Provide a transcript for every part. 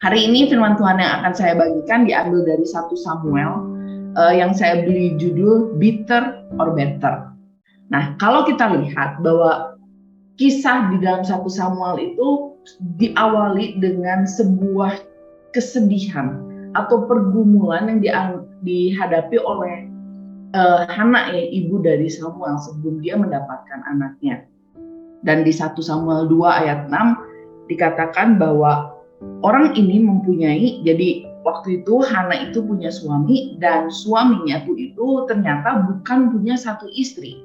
Hari ini firman Tuhan yang akan saya bagikan diambil dari 1 Samuel yang saya beri judul Bitter or Better. Nah, kalau kita lihat bahwa kisah di dalam 1 Samuel itu diawali dengan sebuah kesedihan atau pergumulan yang dihadapi oleh Hana, ibu dari Samuel sebelum dia mendapatkan anaknya. Dan di 1 Samuel 2 ayat 6 dikatakan bahwa orang ini mempunyai, jadi waktu itu Hana itu punya suami dan suaminya itu ternyata bukan punya satu istri.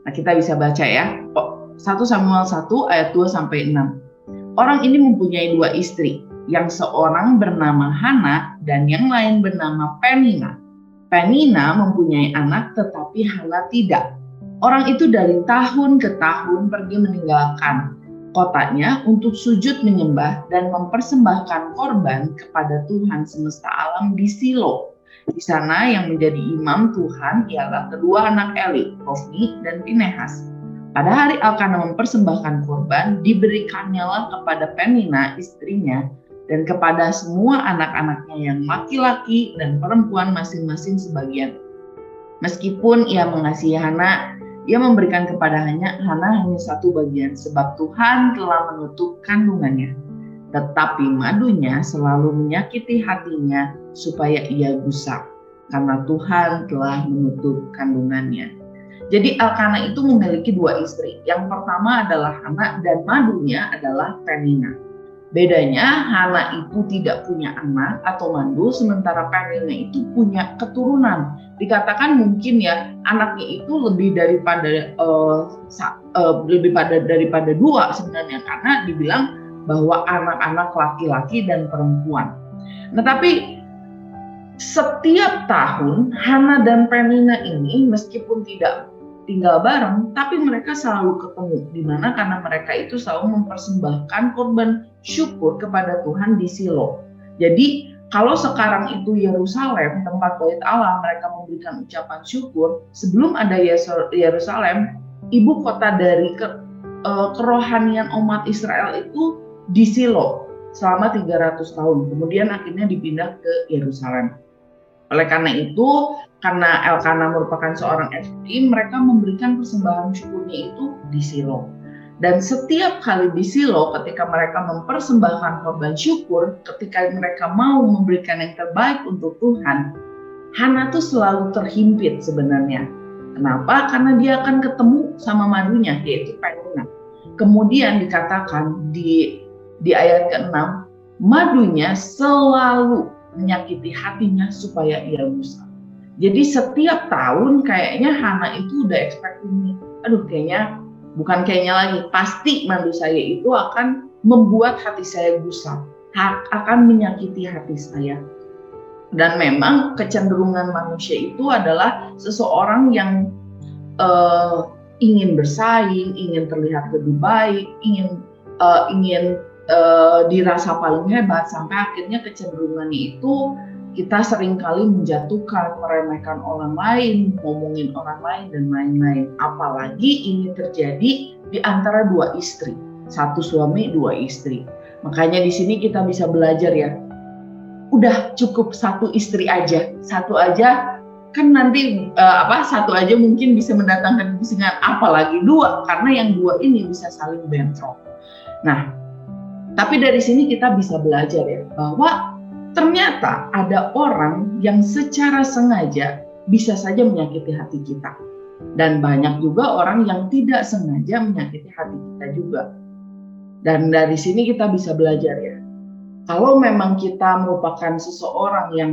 Nah, kita bisa baca ya. 1 Samuel 1 ayat 2 sampai 6. Orang ini mempunyai 2 istri, yang seorang bernama Hana dan yang lain bernama Penina. Penina mempunyai anak tetapi Hana tidak. Orang itu dari tahun ke tahun pergi meninggalkan kotanya untuk sujud menyembah dan mempersembahkan korban kepada Tuhan semesta alam di Silo. Di sana yang menjadi imam Tuhan ialah kedua anak Eli, Hofni dan Pinehas. Pada hari Elkana mempersembahkan korban, diberikannya kepada Penina istrinya dan kepada semua anak-anaknya yang laki-laki dan perempuan masing-masing sebagian. Meskipun ia mengasihi Hana, ia memberikan kepada Hana hanya satu bagian, sebab Tuhan telah menutup kandungannya. Tetapi madunya selalu menyakiti hatinya supaya ia gusar, karena Tuhan telah menutup kandungannya. Jadi Elkana itu memiliki 2 istri. Yang pertama adalah Hana dan madunya adalah Penina. Bedanya Hana itu tidak punya anak atau mandu, sementara Penina itu punya keturunan. Dikatakan mungkin ya anaknya itu lebih daripada 2 sebenarnya, karena dibilang bahwa anak-anak laki-laki dan perempuan. Nah, tapi setiap tahun Hana dan Penina ini meskipun tidak tinggal bareng, tapi mereka selalu ketemu. Di mana karena mereka itu selalu mempersembahkan korban syukur kepada Tuhan di Silo. Jadi kalau sekarang itu Yerusalem, tempat bait Allah, mereka memberikan ucapan syukur. Sebelum ada Yerusalem, ibu kota dari kerohanian umat Israel itu di Silo selama 300 tahun. Kemudian akhirnya dipindah ke Yerusalem. Oleh karena itu, karena Elkana merupakan seorang ekstrim, mereka memberikan persembahan syukurnya itu di Silo. Dan setiap kali di Silo, ketika mereka mempersembahkan korban syukur, ketika mereka mau memberikan yang terbaik untuk Tuhan, Hana tuh selalu terhimpit sebenarnya. Kenapa? Karena dia akan ketemu sama madunya, yaitu Penina. Kemudian dikatakan di ayat ke-6, madunya selalu menyakiti hatinya supaya ia gusar. Jadi setiap tahun kayaknya Hana itu udah expecting, pasti madu saya itu akan membuat hati saya gusar, akan menyakiti hati saya. Dan memang kecenderungan manusia itu adalah seseorang yang ingin bersaing, ingin terlihat lebih baik, ingin dirasa paling hebat, sampai akhirnya kecenderungannya itu kita seringkali menjatuhkan, meremehkan orang lain, ngomongin orang lain dan lain-lain. Apalagi ini terjadi di antara 2 istri, 1 suami 2 istri. Makanya di sini kita bisa belajar ya, udah cukup 1 istri aja, 1 aja kan nanti 1 aja mungkin bisa mendatangkan kepusingan, apalagi 2, karena yang 2 ini bisa saling bentrok. Nah, tapi dari sini kita bisa belajar ya, bahwa ternyata ada orang yang secara sengaja bisa saja menyakiti hati kita. Dan banyak juga orang yang tidak sengaja menyakiti hati kita juga. Dan dari sini kita bisa belajar ya, kalau memang kita merupakan seseorang yang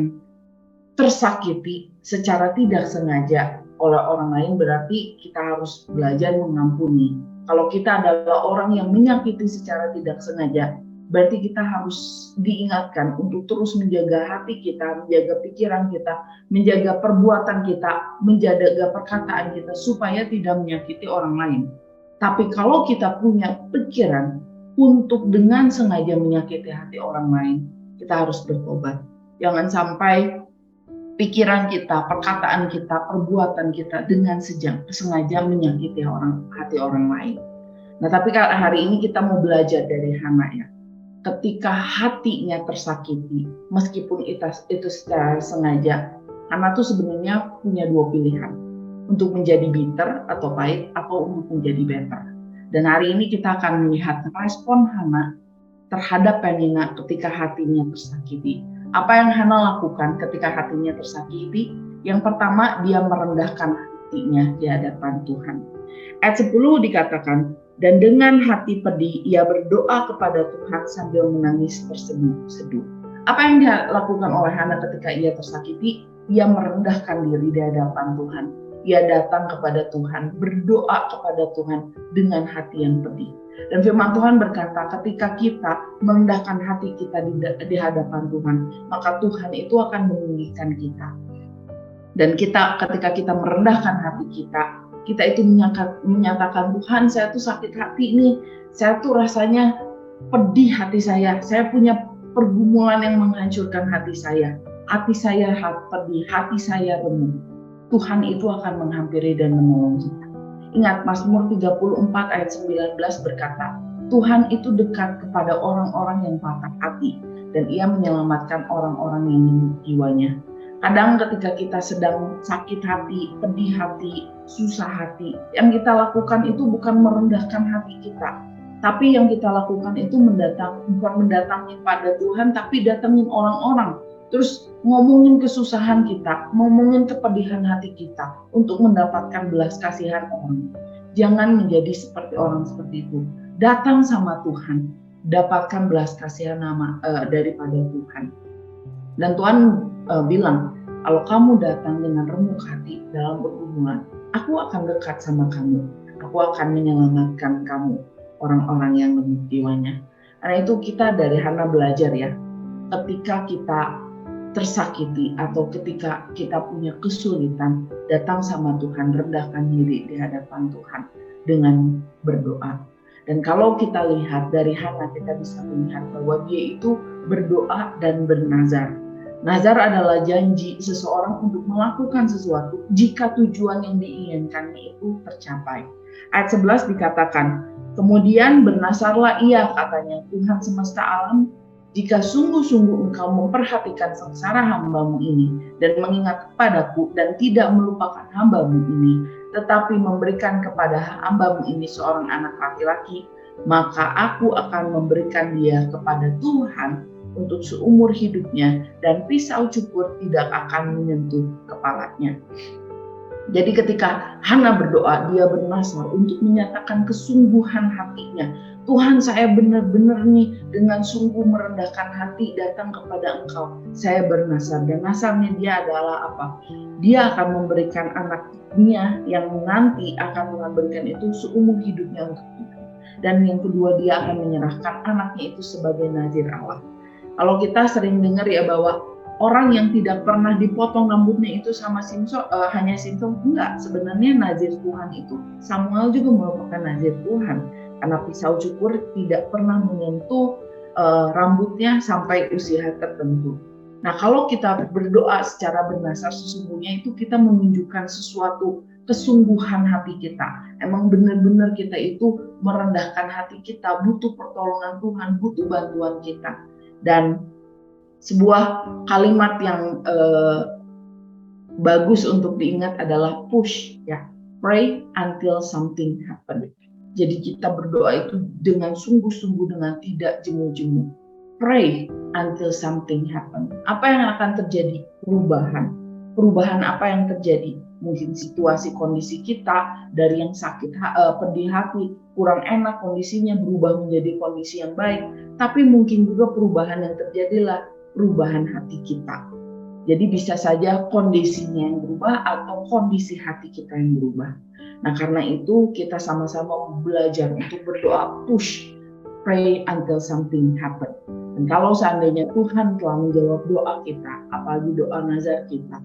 tersakiti secara tidak sengaja oleh orang lain, berarti kita harus belajar mengampuni. Kalau kita adalah orang yang menyakiti secara tidak sengaja, berarti kita harus diingatkan untuk terus menjaga hati kita, menjaga pikiran kita, menjaga perbuatan kita, menjaga perkataan kita supaya tidak menyakiti orang lain. Tapi kalau kita punya pikiran untuk dengan sengaja menyakiti hati orang lain, kita harus bertobat. Jangan sampai pikiran kita, perkataan kita, perbuatan kita dengan sengaja menyakiti hati orang lain. Nah, tapi hari ini kita mau belajar dari Hana ya. ketika hatinya tersakiti, meskipun itu secara sengaja, Hana tuh sebenarnya punya dua pilihan, untuk menjadi bitter atau pahit, atau untuk menjadi better. Dan hari ini kita akan melihat respon Hana terhadap Penina ketika hatinya tersakiti. Apa yang Hana lakukan ketika hatinya tersakiti? Yang pertama, dia merendahkan hatinya di hadapan Tuhan. Ayat 10 dikatakan, dan dengan hati pedih ia berdoa kepada Tuhan sambil menangis terseduh-seduh. Apa yang dilakukan oleh Hana ketika ia tersakiti? Ia merendahkan diri di hadapan Tuhan. Ia datang kepada Tuhan, berdoa kepada Tuhan dengan hati yang pedih. Dan firman Tuhan berkata, ketika kita merendahkan hati kita di hadapan Tuhan, maka Tuhan itu akan meninggikan kita. Dan ketika kita merendahkan hati kita itu menyatakan, Tuhan, saya tuh sakit hati nih, saya tuh rasanya pedih hati saya punya pergumulan yang menghancurkan hati saya pedih, hati saya remuk. Tuhan itu akan menghampiri dan menolong kita. Ingat, Mazmur 34 ayat 19 berkata, Tuhan itu dekat kepada orang-orang yang patah hati, dan ia menyelamatkan orang-orang yang lemah jiwanya. Kadang ketika kita sedang sakit hati, pedih hati, susah hati, yang kita lakukan itu bukan merendahkan hati kita, tapi yang kita lakukan itu bukan mendatangi pada Tuhan, tapi datangin orang-orang, terus ngomongin kesusahan kita, ngomongin kepedihan hati kita untuk mendapatkan belas kasihan orang. Jangan menjadi seperti orang seperti itu. Datang sama Tuhan, dapatkan belas kasihan daripada Tuhan. Dan Tuhan bilang, kalau kamu datang dengan remuk hati dalam pergumulan, aku akan dekat sama kamu. Aku akan menyelamatkan kamu, orang-orang yang lemah jiwanya. Karena itu kita dari Hana belajar ya, ketika kita tersakiti atau ketika kita punya kesulitan, datang sama Tuhan, rendahkan diri di hadapan Tuhan dengan berdoa. Dan kalau kita lihat dari Hana, kita bisa melihat bahwa dia itu berdoa dan bernazar. Nazar adalah janji seseorang untuk melakukan sesuatu jika tujuan yang diinginkannya itu tercapai. Ayat 11 dikatakan, kemudian bernazarlah ia, katanya, Tuhan semesta alam, jika sungguh-sungguh engkau memperhatikan sengsara hambamu ini dan mengingat kepadaku dan tidak melupakan hambamu ini, tetapi memberikan kepada hambamu ini seorang anak laki-laki, maka aku akan memberikan dia kepada Tuhan untuk seumur hidupnya, dan pisau cukur tidak akan menyentuh kepalanya. Jadi ketika Hana berdoa, dia bernazar untuk menyatakan kesungguhan hatinya. Tuhan, saya benar-benar nih dengan sungguh merendahkan hati datang kepada Engkau. Saya bernazar, dan nazarnya dia adalah apa? Dia akan memberikan anaknya yang nanti akan memberikan itu seumur hidupnya untuk Tuhan. Dan yang kedua, dia akan menyerahkan anaknya itu sebagai nazir Allah. Kalau kita sering dengar ya bahwa orang yang tidak pernah dipotong rambutnya itu sama hanya Simson, enggak. Sebenarnya nazir Tuhan itu, Samuel juga merupakan nazir Tuhan. Karena pisau cukur tidak pernah menyentuh rambutnya sampai usia tertentu. Nah, kalau kita berdoa secara bernazar, sesungguhnya itu kita menunjukkan sesuatu kesungguhan hati kita. Emang benar-benar kita itu merendahkan hati kita, butuh pertolongan Tuhan, butuh bantuan kita. Dan sebuah kalimat yang bagus untuk diingat adalah push, ya, pray until something happen. Jadi kita berdoa itu dengan sungguh-sungguh, dengan tidak jemu-jemu. Pray until something happen. Apa yang akan terjadi? Perubahan. Perubahan apa yang terjadi? Mungkin situasi kondisi kita dari yang sakit, pedih hati, kurang enak kondisinya berubah menjadi kondisi yang baik. Tapi mungkin juga perubahan yang terjadilah perubahan hati kita. Jadi bisa saja kondisinya yang berubah atau kondisi hati kita yang berubah. Nah, karena itu kita sama-sama belajar untuk berdoa, push, pray until something happen. Dan kalau seandainya Tuhan telah menjawab doa kita, apalagi doa nazar kita,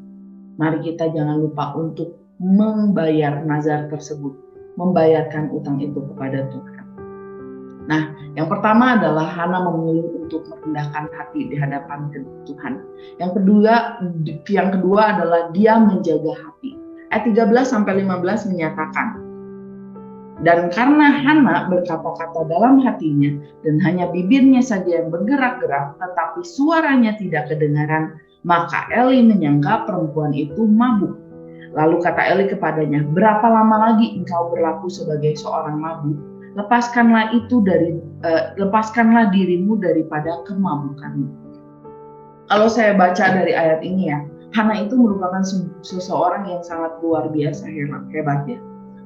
mari kita jangan lupa untuk membayar nazar tersebut, membayarkan utang itu kepada Tuhan. Nah, yang pertama adalah Hana memilih untuk merendahkan hati di hadapan Tuhan. Yang kedua adalah dia menjaga hati. Ayat 13-15 menyatakan, Dan karena Hana berkata-kata dalam hatinya dan hanya bibirnya saja yang bergerak-gerak, tetapi suaranya tidak kedengaran, maka Eli menyangka perempuan itu mabuk. Lalu kata Eli kepadanya, berapa lama lagi engkau berlaku sebagai seorang mabuk? Lepaskanlah dirimu daripada kemabukanmu. Kalau saya baca dari ayat ini ya, Hana itu merupakan seseorang yang sangat luar biasa hebat ya.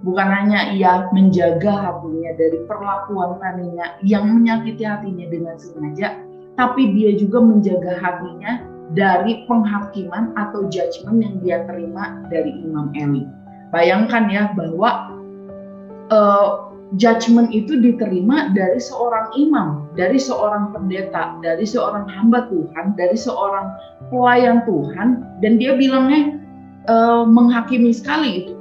Bukan hanya ia menjaga hatinya dari perlakuan Penina yang menyakiti hatinya dengan sengaja, tapi dia juga menjaga hatinya dari penghakiman atau judgement yang dia terima dari Imam Eli. Bayangkan ya bahwa judgement itu diterima dari seorang imam, dari seorang pendeta, dari seorang hamba Tuhan, dari seorang pelayan Tuhan, dan dia bilangnya menghakimi sekali itu.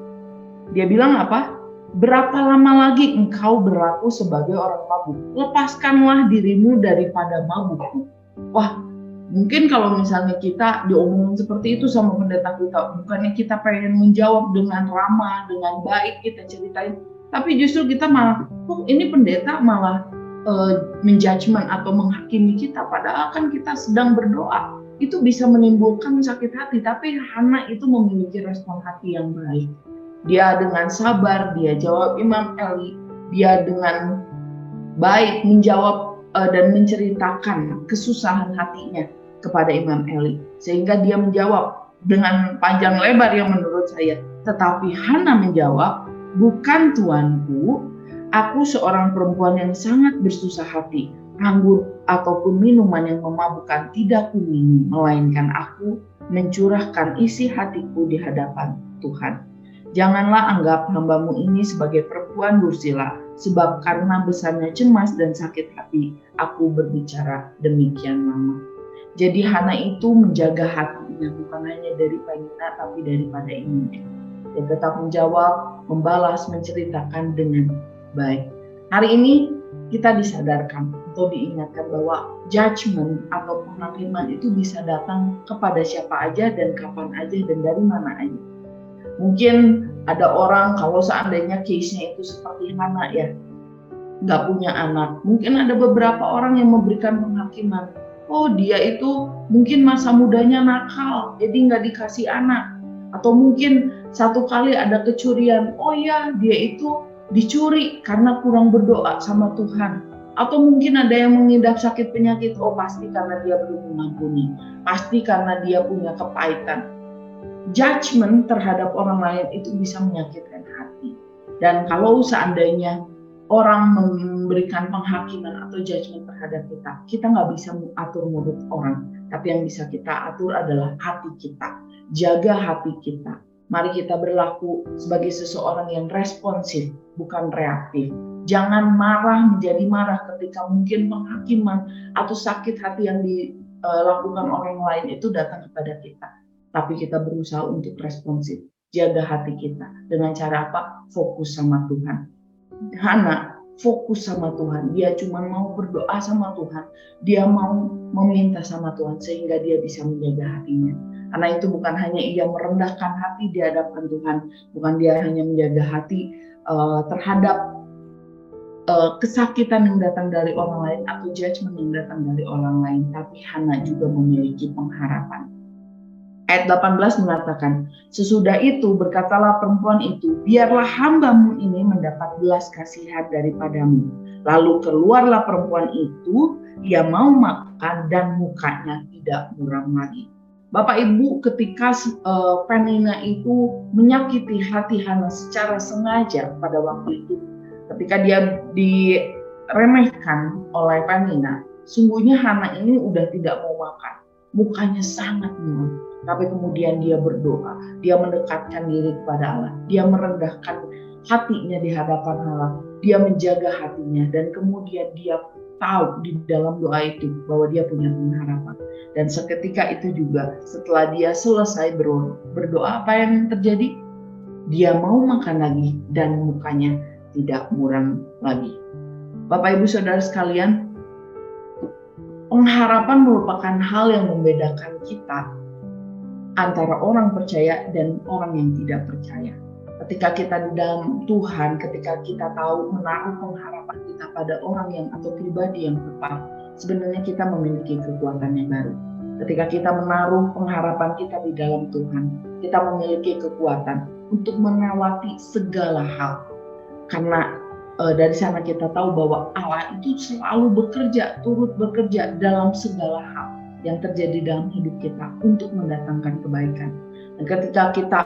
Dia bilang apa? Berapa lama lagi engkau berlaku sebagai orang mabuk? Lepaskanlah dirimu daripada mabuk. Wah, mungkin kalau misalnya kita diomongin seperti itu sama pendeta kita, bukannya kita pengen menjawab dengan ramah, dengan baik, kita ceritain, tapi justru kita malah, ini pendeta malah menjudgment atau menghakimi kita, padahal kan kita sedang berdoa. Itu bisa menimbulkan sakit hati, tapi Hana itu memiliki respon hati yang baik. Dia dengan sabar, dia jawab Imam Eli, dia dengan baik menjawab dan menceritakan kesusahan hatinya kepada Imam Eli. Sehingga dia menjawab dengan panjang lebar yang menurut saya. Tetapi Hana menjawab, bukan tuanku, aku seorang perempuan yang sangat bersusah hati. Anggur ataupun minuman yang memabukkan tidak kuminum, melainkan aku mencurahkan isi hatiku di hadapan Tuhan. Janganlah anggap hambamu ini sebagai perempuan dursila, sebab karena besarnya cemas dan sakit hati, aku berbicara demikian lama. Jadi Hana itu menjaga hatinya, bukan hanya dari Penina, tapi daripada ibunya. Dia tetap menjawab, membalas, menceritakan dengan baik. Hari ini kita disadarkan atau diingatkan bahwa judgment atau penghakiman itu bisa datang kepada siapa aja dan kapan aja dan dari mana aja. Mungkin ada orang kalau seandainya case-nya itu seperti Hana ya, nggak punya anak. Mungkin ada beberapa orang yang memberikan penghakiman. Oh dia itu mungkin masa mudanya nakal, jadi nggak dikasih anak. Atau mungkin satu kali ada kecurian, oh ya dia itu dicuri karena kurang berdoa sama Tuhan. Atau mungkin ada yang mengidap sakit penyakit, oh pasti karena dia belum mengampuni, pasti karena dia punya kepahitan. Judgment terhadap orang lain itu bisa menyakitkan hati. Dan kalau seandainya orang memberikan penghakiman atau judgment terhadap kita, kita nggak bisa atur mulut orang. Tapi yang bisa kita atur adalah hati kita. Jaga hati kita. Mari kita berlaku sebagai seseorang yang responsif, bukan reaktif. Jangan menjadi marah ketika mungkin penghakiman atau sakit hati yang dilakukan orang lain itu datang kepada kita. Tapi kita berusaha untuk responsif, jaga hati kita. Dengan cara apa? Fokus sama Tuhan. Hana fokus sama Tuhan, dia cuma mau berdoa sama Tuhan, dia mau meminta sama Tuhan sehingga dia bisa menjaga hatinya. Karena itu bukan hanya ia merendahkan hati di hadapan Tuhan, bukan dia hanya menjaga hati terhadap kesakitan yang datang dari orang lain atau judgment yang datang dari orang lain, tapi Hana juga memiliki pengharapan. Ayat 18 mengatakan, sesudah itu berkatalah perempuan itu, biarlah hambamu ini mendapat belas kasihan daripadamu. Lalu keluarlah perempuan itu, ia mau makan dan mukanya tidak muram lagi. Bapak Ibu, ketika Penina itu menyakiti hati Hana secara sengaja pada waktu itu, ketika dia diremehkan oleh Penina, sungguhnya Hana ini udah tidak mau makan. Mukanya sangat muram. Tapi kemudian dia berdoa, dia mendekatkan diri kepada Allah, dia merendahkan hatinya di hadapan Allah, dia menjaga hatinya, dan kemudian dia tahu di dalam doa itu bahwa dia punya pengharapan. Dan seketika itu juga setelah dia selesai berdoa, apa yang terjadi? Dia mau makan lagi dan mukanya tidak muram lagi. Bapak Ibu Saudara sekalian, pengharapan merupakan hal yang membedakan kita antara orang percaya dan orang yang tidak percaya. Ketika kita di dalam Tuhan, ketika kita tahu menaruh pengharapan kita pada orang yang atau pribadi yang tepat, sebenarnya kita memiliki kekuatan yang baru. Ketika kita menaruh pengharapan kita di dalam Tuhan, kita memiliki kekuatan untuk melewati segala hal. Karena dari sana kita tahu bahwa Allah itu selalu bekerja, turut bekerja dalam segala hal yang terjadi dalam hidup kita untuk mendatangkan kebaikan. Dan ketika kita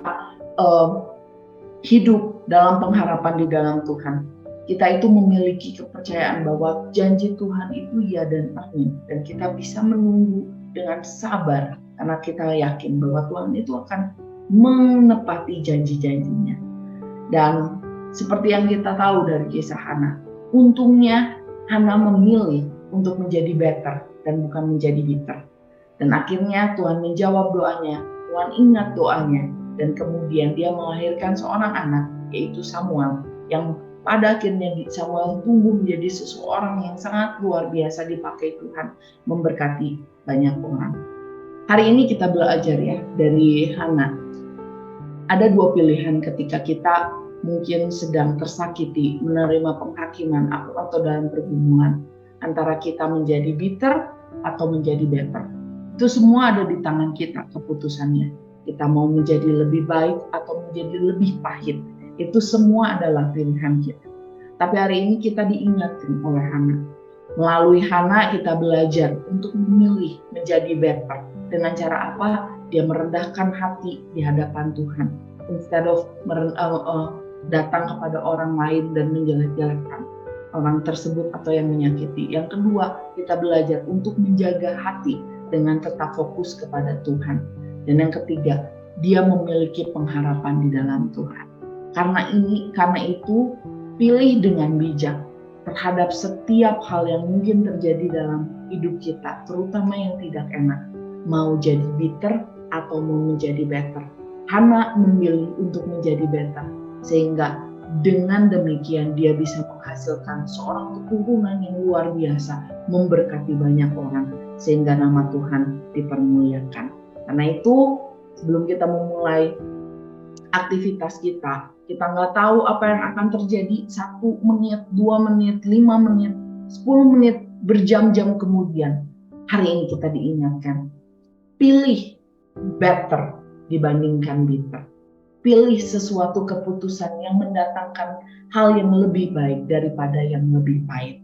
hidup dalam pengharapan di dalam Tuhan, kita itu memiliki kepercayaan bahwa janji Tuhan itu ya dan amin. Dan kita bisa menunggu dengan sabar karena kita yakin bahwa Tuhan itu akan menepati janji-janjinya. Dan seperti yang kita tahu dari kisah Hana, untungnya Hana memilih untuk menjadi better dan bukan menjadi bitter. Dan akhirnya Tuhan menjawab doanya, Tuhan ingat doanya, dan kemudian dia melahirkan seorang anak, yaitu Samuel, yang pada akhirnya Samuel tumbuh menjadi seseorang yang sangat luar biasa dipakai Tuhan memberkati banyak orang. Hari ini kita belajar ya dari Hana. Ada dua pilihan ketika kita mungkin sedang tersakiti, menerima penghakiman atau dalam pergumulan, antara kita menjadi bitter atau menjadi better. Itu semua ada di tangan kita keputusannya. Kita mau menjadi lebih baik atau menjadi lebih pahit. Itu semua adalah pilihan kita. Tapi hari ini kita diingatkan oleh Hana. Melalui Hana kita belajar untuk memilih menjadi better. Dengan cara apa? Dia merendahkan hati di hadapan Tuhan. Instead of datang kepada orang lain dan menjelek-jelekkan orang tersebut atau yang menyakiti. Yang kedua, kita belajar untuk menjaga hati dengan tetap fokus kepada Tuhan. Dan yang ketiga, dia memiliki pengharapan di dalam Tuhan. Karena itu, pilih dengan bijak terhadap setiap hal yang mungkin terjadi dalam hidup kita, terutama yang tidak enak. Mau jadi bitter atau mau menjadi better. Hana memilih untuk menjadi better, sehingga dengan demikian dia bisa menghasilkan seorang keturunan yang luar biasa, memberkati banyak orang, sehingga nama Tuhan dipermuliakan. Karena itu, sebelum kita memulai aktivitas kita nggak tahu apa yang akan terjadi 1 menit, 2 menit, 5 menit, 10 menit, berjam-jam kemudian. Hari ini kita diingatkan, pilih better dibandingkan bitter. Pilih sesuatu keputusan yang mendatangkan hal yang lebih baik daripada yang lebih pahit.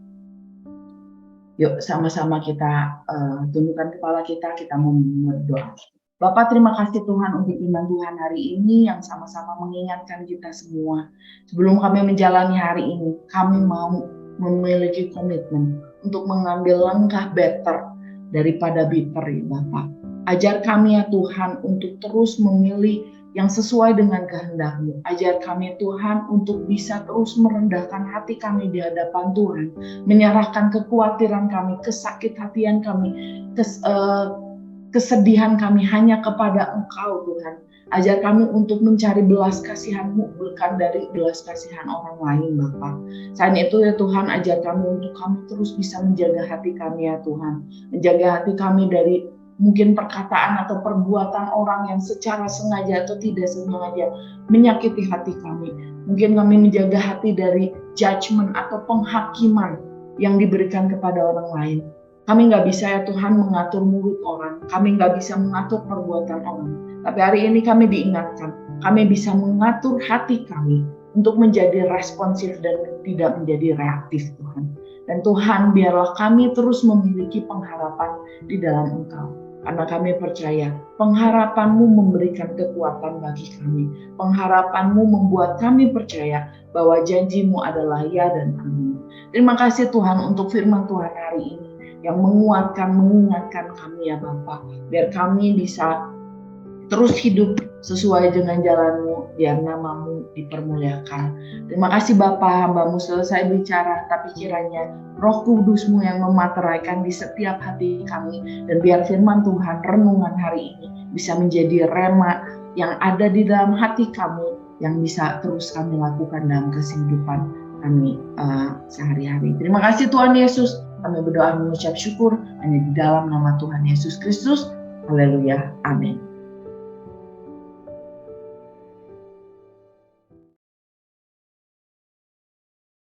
Yuk sama-sama kita tundukkan kepala kita mau berdoa. Bapak, terima kasih Tuhan untuk firman Tuhan hari ini yang sama-sama mengingatkan kita semua. Sebelum kami menjalani hari ini, kami mau memiliki komitmen untuk mengambil langkah better daripada bitter ya Bapak. Ajar kami ya Tuhan untuk terus memilih yang sesuai dengan kehendak-Mu. Ajar kami Tuhan untuk bisa terus merendahkan hati kami di hadapan Tuhan. Menyerahkan kekhawatiran kami, kesakit hatian kami, kesedihan kami hanya kepada Engkau Tuhan. Ajar kami untuk mencari belas kasihan-Mu bukan dari belas kasihan orang lain Bapa. Selain itu ya Tuhan, ajar kami untuk kami terus bisa menjaga hati kami ya Tuhan. Menjaga hati kami dari mungkin perkataan atau perbuatan orang yang secara sengaja atau tidak sengaja menyakiti hati kami. Mungkin kami menjaga hati dari judgment atau penghakiman yang diberikan kepada orang lain. Kami nggak bisa ya Tuhan mengatur mulut orang. Kami nggak bisa mengatur perbuatan orang. Tapi hari ini kami diingatkan, kami bisa mengatur hati kami untuk menjadi responsif dan tidak menjadi reaktif Tuhan. Dan Tuhan, biarlah kami terus memiliki pengharapan di dalam Engkau. Karena kami percaya pengharapan-Mu memberikan kekuatan bagi kami. Pengharapan-Mu membuat kami percaya bahwa janji-Mu adalah ya dan amin. Terima kasih Tuhan untuk firman Tuhan hari ini yang menguatkan, mengingatkan kami ya Bapa. Biar kami bisa terus hidup sesuai dengan jalan-Mu, biar nama-Mu dipermuliakan. Terima kasih Bapa, hamba-Mu selesai bicara, tapi kiranya Roh Kudus-Mu yang memateraikan di setiap hati kami, dan biar firman Tuhan, renungan hari ini bisa menjadi rema yang ada di dalam hati kami, yang bisa terus kami lakukan dalam kehidupan kami sehari-hari. Terima kasih Tuhan Yesus, kami berdoa mengucap syukur hanya di dalam nama Tuhan Yesus Kristus. Haleluya, amin.